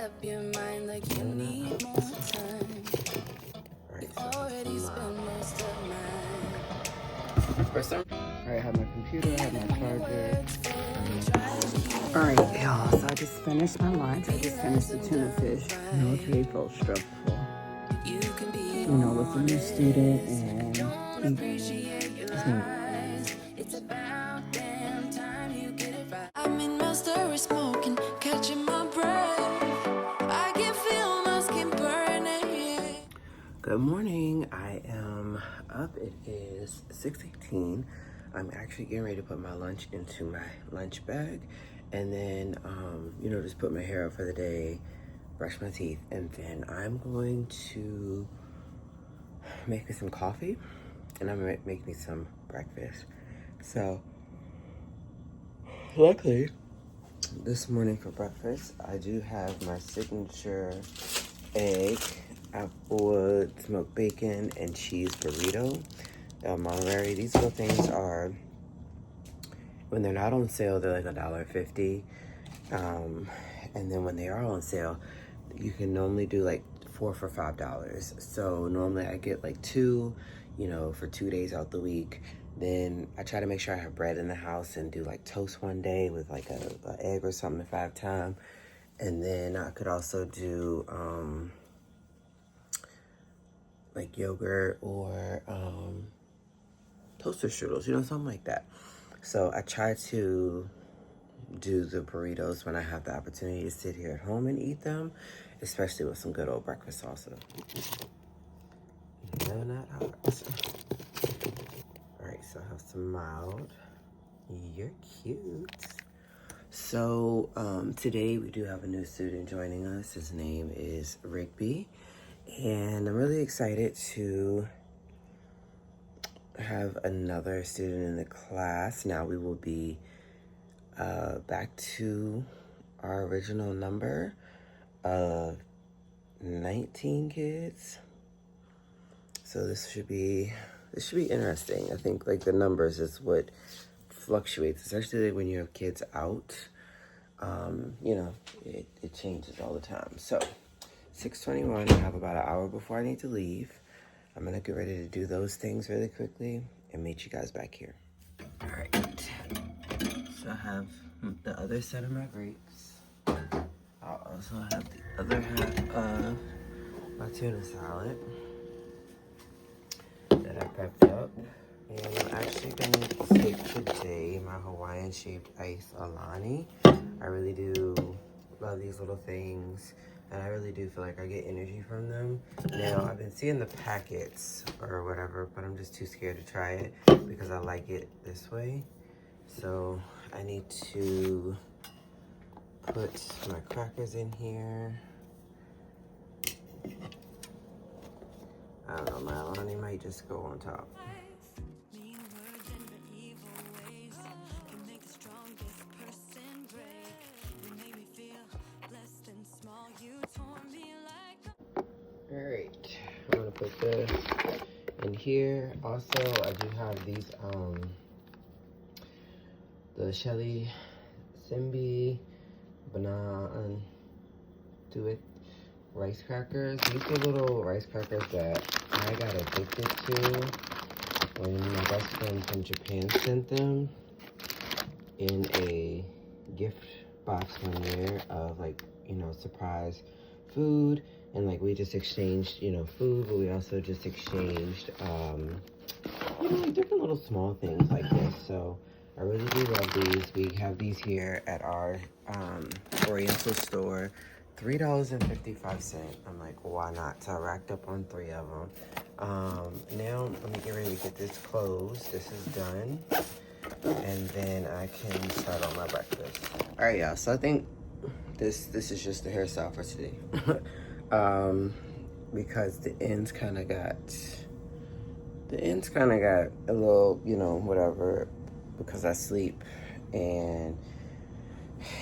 up your mind like you need more time. You already spent most of mine. For some, I have my computer, I have my charger. Alright, y'all, so I just finished my lunch. I just finished the tuna fish. You know, today felt stressful. You know, with a new student and it's about damn time you get it right. I'm in my story smoking, catching my breath. I can feel my skin burning. Good morning. I am up. It is 6:18. I'm actually getting ready to put my lunch into my lunch bag, and then you know, just put my hair up for the day, brush my teeth, and then I'm going to make me some coffee, and I'm gonna make me some breakfast. So luckily this morning for breakfast I do have my signature egg, applewood, smoked bacon, and cheese burrito. Monterey. These little things are, when they're not on sale, they're like $1.50. And then when they are on sale, you can normally do like 4 for $5. So normally I get like 2, you know, for 2 days out the week. Then I try to make sure I have bread in the house and do like toast one day with like a egg or something if I have time. And then I could also do like yogurt or toaster strudels, you know, something like that. So I try to do the burritos when I have the opportunity to sit here at home and eat them, especially with some good old breakfast salsa. No, not hot. All right, so I have some mild. You're cute. So today we do have a new student joining us. His name is Rigby, and I'm really excited to have another student in the class. Now we will be back to our original number of 19 kids. So this should be interesting. I think like the numbers is what fluctuates, especially when you have kids out. You know, it changes all the time. So 6:21, I have about an hour before I need to leave. I'm gonna get ready to do those things really quickly and meet you guys back here. All right, so I have the other set of my grapes. I'll also have the other half of my tuna salad that I prepped up. And I'm actually gonna take today my Hawaiian shaped ice Alani. I really do love these little things, and I really do feel like I get energy from them. Now, I've been seeing the packets or whatever, but I'm just too scared to try it because I like it this way. So I need to put my crackers in here. I don't know, my Alani might just go on top. Alright, I'm gonna put this in here. Also, I do have these the Shelly Simbi banana do it rice crackers. These are little rice crackers that I got addicted to when my best friend from Japan sent them in a gift box one year of, like, you know, surprise food. And like we just exchanged, you know, food, but we also just exchanged you know, like different little small things like this. So I really do love these. We have these here at our Oriental store, $3.55. I'm like, why not? So I racked up on 3 of them. Now let me get ready to get this closed. This is done, and then I can start on my breakfast. All right, y'all. So I think this is just the hairstyle for today. Because the ends kind of got a little, you know, whatever, because I sleep. And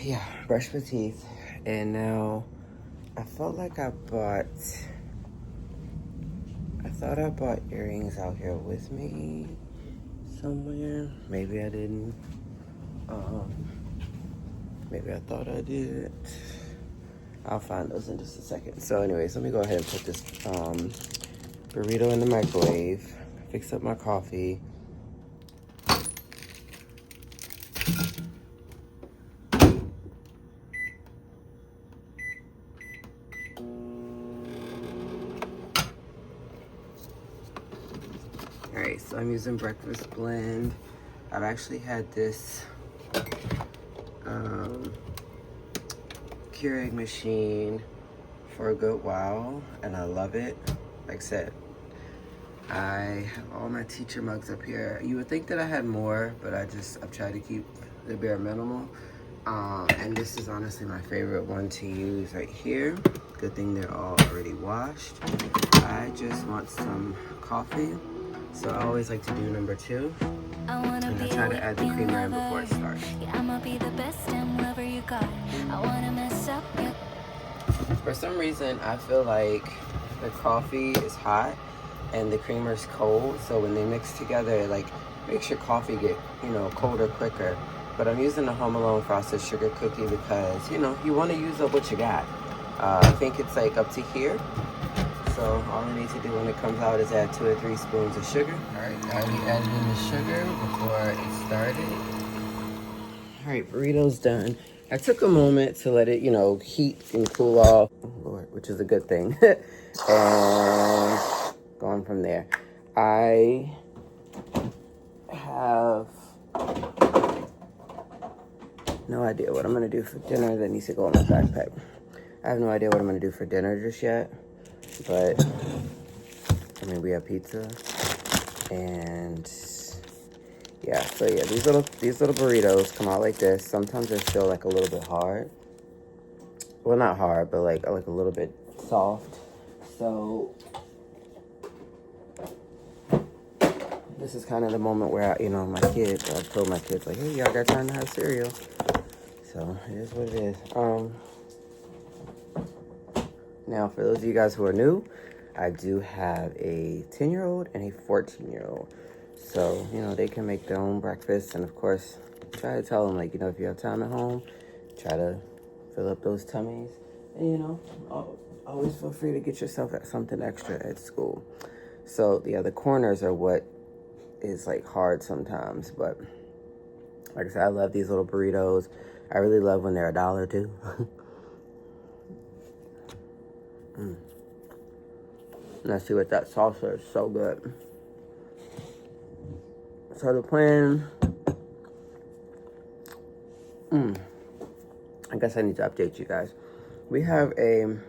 yeah, brush my teeth. And now I felt like I thought I bought earrings out here with me somewhere. Maybe I didn't. Maybe I thought I did. I'll find those in just a second. So anyways, let me go ahead and put this burrito in the microwave. Fix up my coffee. Alright, so I'm using breakfast blend. I've actually had this Keurig machine for a good while, and I love it. Like I said, I have all my teacher mugs up here. You would think that I had more, but I've tried to keep the bare minimal. And this is honestly my favorite one to use right here. Good thing they're all already washed. I just want some coffee, so I always like to do number 2. And I try to add the creamer in before it starts. I'ma be the best damn lover you got. I wanna mess up your... For some reason, I feel like the coffee is hot and the creamer is cold, so when they mix together, it like makes your coffee get, you know, colder quicker. But I'm using the Home Alone frosted sugar cookie because, you know, you want to use up what you got. I think it's like up to here. So all I need to do when it comes out is add 2 or 3 spoons of sugar. All right, I already added in the sugar before it started. All right, burrito's done. I took a moment to let it, you know, heat and cool off, oh Lord, which is a good thing. And going from there. I have no idea what I'm gonna do for dinner. That needs to go in my backpack. I have no idea what I'm gonna do for dinner just yet. But I mean, we have pizza, and yeah. So yeah, these little burritos come out like this. Sometimes they're still like a little bit hard. Well, not hard, but like a little bit soft. So this is kind of the moment where you know, I've told my kids like, hey, y'all got time to have cereal. So it is what it is. Now, for those of you guys who are new, I do have a 10-year-old and a 14-year-old. So, you know, they can make their own breakfast. And, of course, try to tell them, like, you know, if you have time at home, try to fill up those tummies. And, you know, always feel free to get yourself something extra at school. So, yeah, the corners are what is, like, hard sometimes. But, like I said, I love these little burritos. I really love when they're $1, too. Let's see what that salsa is. So good. So the plan, I guess I need to update you guys. We have an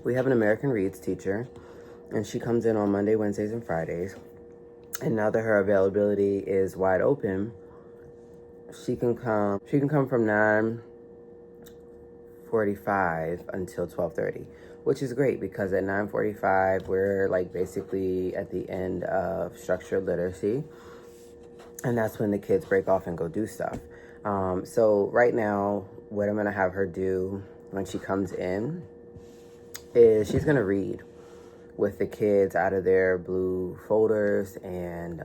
American Reads teacher, and she comes in on Monday, Wednesdays, and Fridays. And now that her availability is wide open, she can come from 9:45 until 12:30, which is great because at 9:45 we're like basically at the end of structured literacy, and that's when the kids break off and go do stuff. So right now, what I'm gonna have her do when she comes in is she's gonna read with the kids out of their blue folders, and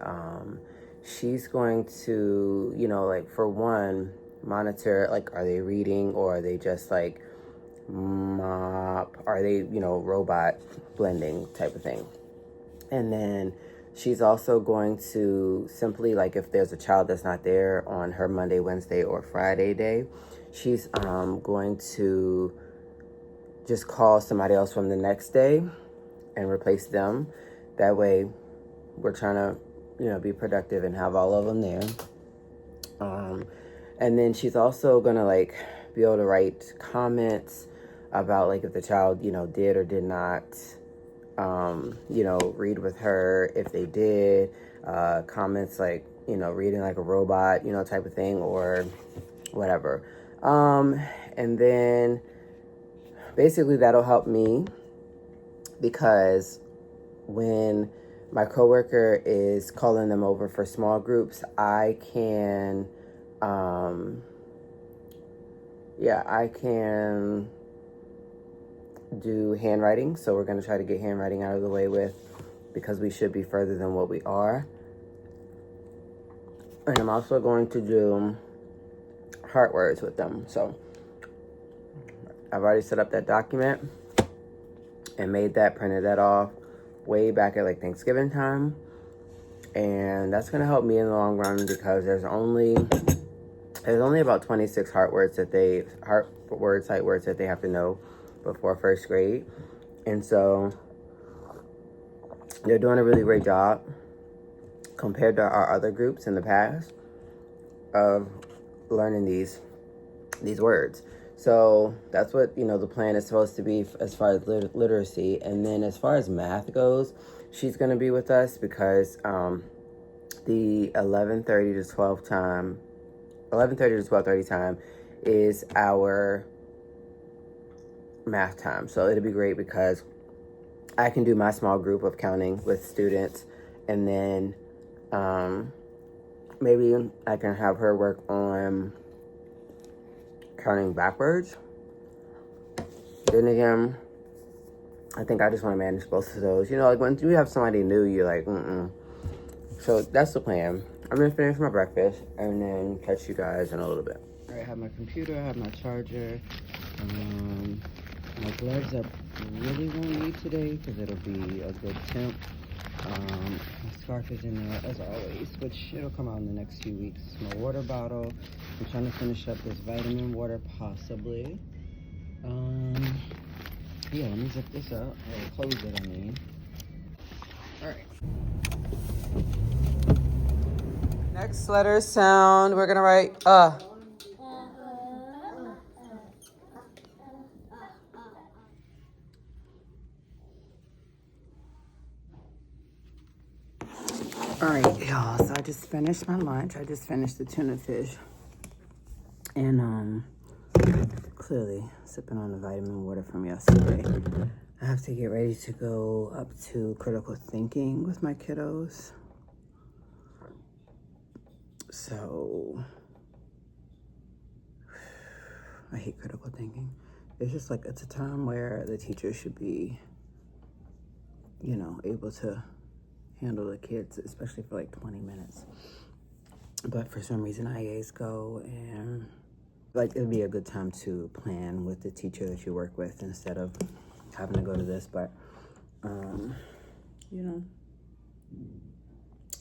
she's going to, you know, like for one, monitor, like, are they reading or are they just like mop? Are they, you know, robot blending type of thing? And then she's also going to simply, like, if there's a child that's not there on her Monday, Wednesday, or Friday day, she's going to just call somebody else from the next day and replace them. That way we're trying to, you know, be productive and have all of them there. And then she's also gonna like be able to write comments about like if the child, you know, did or did not, you know, read with her. If they did, comments like, you know, reading like a robot, you know, type of thing or whatever. And then basically that'll help me because when my coworker is calling them over for small groups, I can, I can do handwriting. So we're going to try to get handwriting out of the way because we should be further than what we are. And I'm also going to do heart words with them. So I've already set up that document and made that, printed that off way back at like Thanksgiving time. And that's gonna help me in the long run because there's only about 26 sight words that they have to know before first grade. And so they're doing a really great job compared to our other groups in the past of learning these words. So that's what, the plan is supposed to be as far as literacy. And then as far as math goes, she's going to be with us because the 11:30 to 12:30 time is our math time. So it'll be great because I can do my small group of counting with students, and then maybe I can have her work on counting backwards. Then again, I think I just want to manage both of those. Like when you have somebody new, you're like, So that's the plan. I'm going to finish my breakfast and then catch you guys in a little bit. All right, I have my computer, I have my charger. My gloves I really won't need today because it'll be a good temp. My scarf is in there as always, which it'll come out in the next few weeks. My water bottle. I'm trying to finish up this vitamin water possibly. Yeah, let me zip this up. Or close it, I mean. Alright. Next letter sound, we're gonna write All right, y'all, so I just finished my lunch. I just finished the tuna fish. And clearly sipping on the vitamin water from yesterday. I have to get ready to go up to critical thinking with my kiddos. So I hate critical thinking. It's just like, it's a time where the teacher should be, able to handle the kids, especially for like 20 minutes. But for some reason, IAs go, and it'd be a good time to plan with the teacher that you work with instead of having to go to this. But,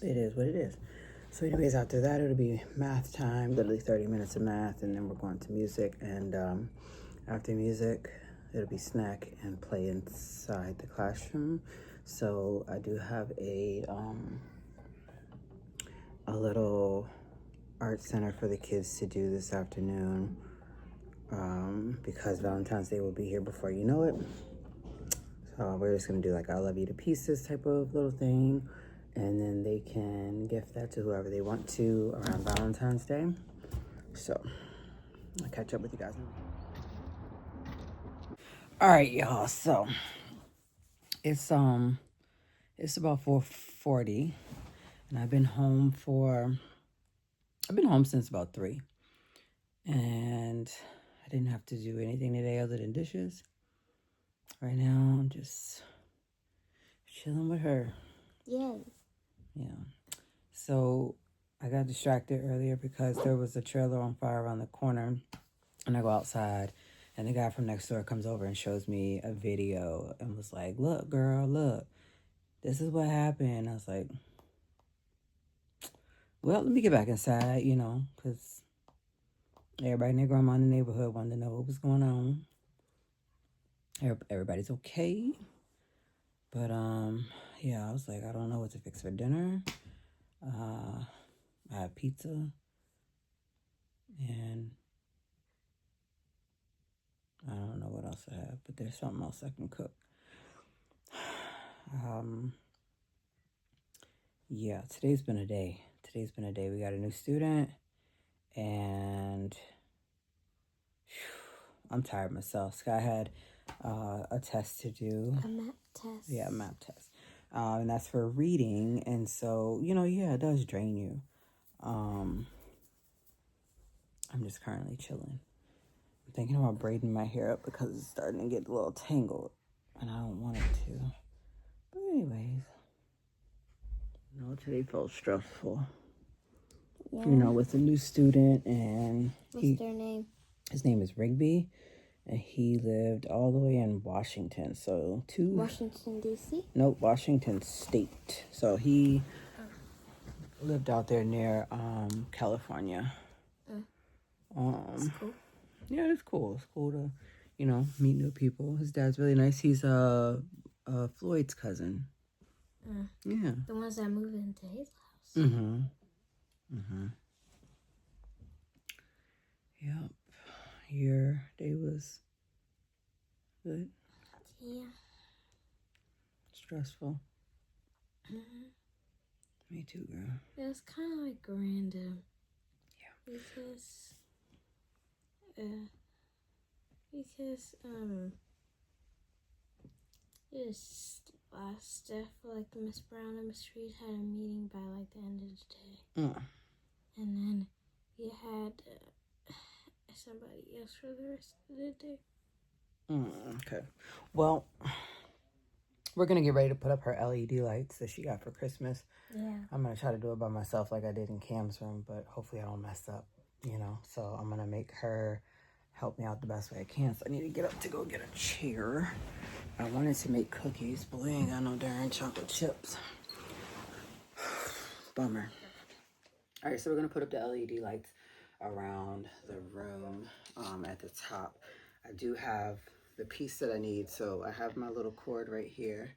it is what it is. So anyways, after that, it'll be math time, literally 30 minutes of math, and then we're going to music. And after music, it'll be snack and play inside the classroom. So I do have a little art center for the kids to do this afternoon because Valentine's Day will be here before you know it. So we're just gonna do like I love you to pieces type of little thing, and then they can gift that to whoever they want to around Valentine's Day. So I'll catch up with you guys. All right, y'all, so it's about 4:40, and I've been home since about 3, and I didn't have to do anything today other than dishes. Right now, I'm just chilling with her. Yes. Yeah. So I got distracted earlier because there was a trailer on fire around the corner, and I go outside, and the guy from next door comes over and shows me a video and was like, "Look, girl, look. This is what happened." I was like, well, let me get back inside, because everybody and their grandma in the neighborhood wanted to know what was going on. Everybody's okay. But, yeah, I was like, I don't know what to fix for dinner. I have pizza. And I don't know what else I have, but there's something else I can cook. Yeah, today's been a day. We got a new student, and I'm tired myself. Sky had a test to do. A map test. Yeah, a map test. And that's for reading. And so, it does drain you. I'm just currently chilling. I'm thinking about braiding my hair up because it's starting to get a little tangled, and I don't want it to. But anyways, today felt stressful. Yeah. With a new student, and what's their name? His name is Rigby, and he lived all the way in Washington. So Washington, D.C.? Nope, Washington State. So he lived out there near California. That's cool. Yeah, it's cool. It's cool to, you know, meet new people. His dad's really nice. He's Floyd's cousin. Yeah. The ones that moved into his house. Yep. Your day was good. Yeah. Stressful. Me too, girl. It was kind of like random. Yeah. Because just last stuff, like Miss Brown and Miss Reed had a meeting by like the end of the day. And then you had somebody else for the rest of the day. Okay. Well, we're going to get ready to put up her LED lights that she got for Christmas. Yeah. I'm going to try to do it by myself like I did in Cam's room, but hopefully I don't mess up, you know. So I'm going to make her help me out the best way I can. So I need to get up to go get a chair. I wanted to make cookies, but we ain't got no darn chocolate chips. Bummer. All right, so we're going to put up the LED lights around the room at the top. I do have the piece that I need, so I have my little cord right here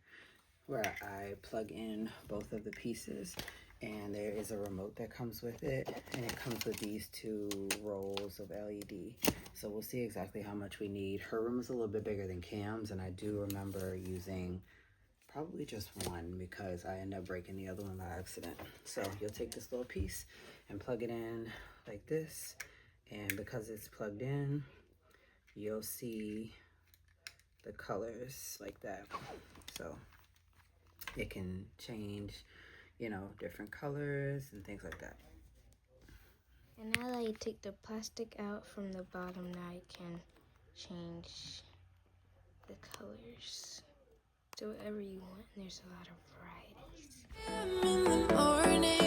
where I plug in both of the pieces, and there is a remote that comes with it, and it comes with these 2 rolls of LED. So we'll see exactly how much we need. Her room is a little bit bigger than Cam's, and I do remember using probably just one because I ended up breaking the other one by accident. So you'll take this little piece and plug it in like this, and because it's plugged in, you'll see the colors like that. So it can change, you know, different colors and things like that. And now that you take the plastic out from the bottom, now you can change the colors to whatever you want. And there's a lot of varieties. I'm in the morning.